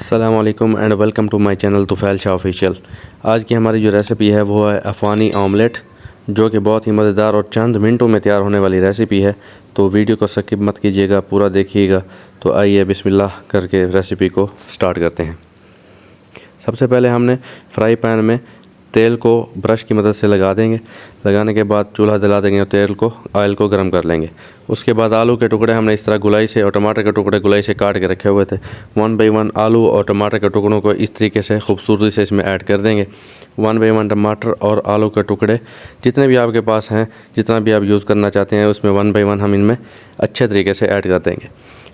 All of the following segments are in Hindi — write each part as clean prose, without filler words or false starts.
अस्सलाम वालेकुम and welcome to my channel Tufail Shah official. आज की हमारी जो रेसिपी है वो है अफ़गानी ऑमलेट, जो कि बहुत ही मज़ेदार और चंद मिनटों में तैयार होने वाली रेसिपी है। तो वीडियो को स्किप मत कीजिएगा, पूरा देखिएगा। तो आइए बिस्मिल्लाह करके रेसिपी को स्टार्ट करते हैं। सबसे पहले हमने फ्राई पैन में तेल को ब्रश की मदद से लगा देंगे। लगाने के बाद चूल्हा जला देंगे और तेल को ऑयल को गर्म कर लेंगे। उसके बाद आलू के टुकड़े हमने इस तरह गुलाई से और टमाटर के टुकड़े गुलाई से काट के रखे हुए थे। 1 बाई 1 आलू और टमाटर के टुकड़ों को इस तरीके से खूबसूरती से इसमें ऐड कर देंगे। 1 बाई 1 टमाटर और आलू के टुकड़े जितने भी आपके पास हैं, जितना भी आप यूज़ करना चाहते हैं, उसमें 1 बाई 1 हम इनमें अच्छे तरीके से ऐड कर देंगे।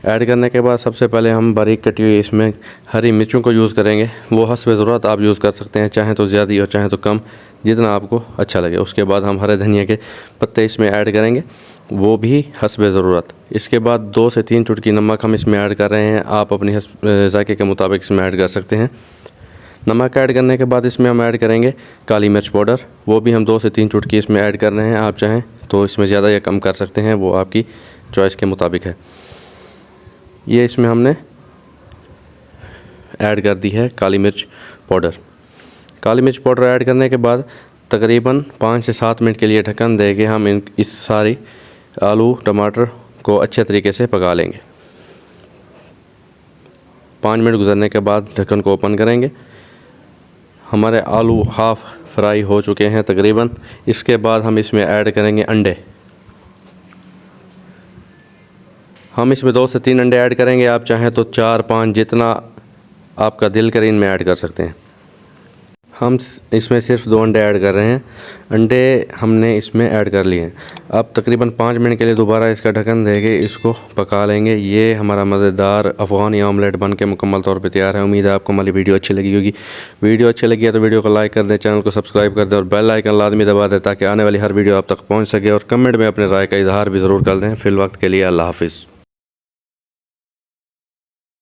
ऐड करने के बाद सबसे पहले हम बारीक कटी हुई इसमें हरी मिर्चों को यूज़ करेंगे। वो हस्ब ज़रूरत आप यूज़ कर सकते हैं, चाहे तो ज़्यादा और चाहे तो कम, जितना आपको अच्छा लगे। उसके बाद हम हरे धनिया के पत्ते इसमें ऐड करेंगे, वो भी हस्ब ज़रूरत। इसके बाद 2 से 3 चुटकी नमक हम इसमें ऐड कर रहे हैं। आप अपने जायके के मुताबिक इसमें ऐड कर सकते हैं। नमक ऐड करने के बाद इसमें हम ऐड करेंगे काली मिर्च पाउडर, वो भी हम 2 से 3 चुटकी इसमें ऐड कर रहे हैं। आप चाहें तो इसमें ज़्यादा या कम कर सकते हैं, वो आपकी चॉइस के मुताबिक है। ये इसमें हमने ऐड कर दी है काली मिर्च पाउडर। काली मिर्च पाउडर ऐड करने के बाद तकरीबन 5 से 7 मिनट के लिए ढक्कन देके हम इस सारी आलू टमाटर को अच्छे तरीके से पका लेंगे। 5 मिनट गुजरने के बाद ढक्कन को ओपन करेंगे। हमारे आलू हाफ़ फ्राई हो चुके हैं तकरीबन। इसके बाद हम इसमें ऐड करेंगे अंडे। हम इसमें 2 से 3 अंडे ऐड करेंगे। आप चाहें तो 4-5 जितना आपका दिल करे इनमें ऐड कर सकते हैं। हम इसमें सिर्फ 2 अंडे ऐड कर रहे हैं। अंडे हमने इसमें ऐड कर लिए हैं। अब तकरीबन 5 मिनट के लिए दोबारा इसका ढक्कन देके इसको पका लेंगे। ये हमारा मज़ेदार अफ़गानी ऑमलेट बन के मुकम्मल तौर पे तैयार है। उम्मीद है आपको हमारी वीडियो अच्छी लगी होगी। वीडियो अच्छी लगी है तो वीडियो को लाइक कर दें, चैनल को सब्सक्राइब कर दें और बेल आइकन लाजमी दबा दें ताकि आने वाली हर वीडियो आप तक पहुँच सके। और कमेंट में अपने राय का इजहार भी ज़रूर कर दें। फिल वक्त के लिए अल्लाह हाफ़िज़।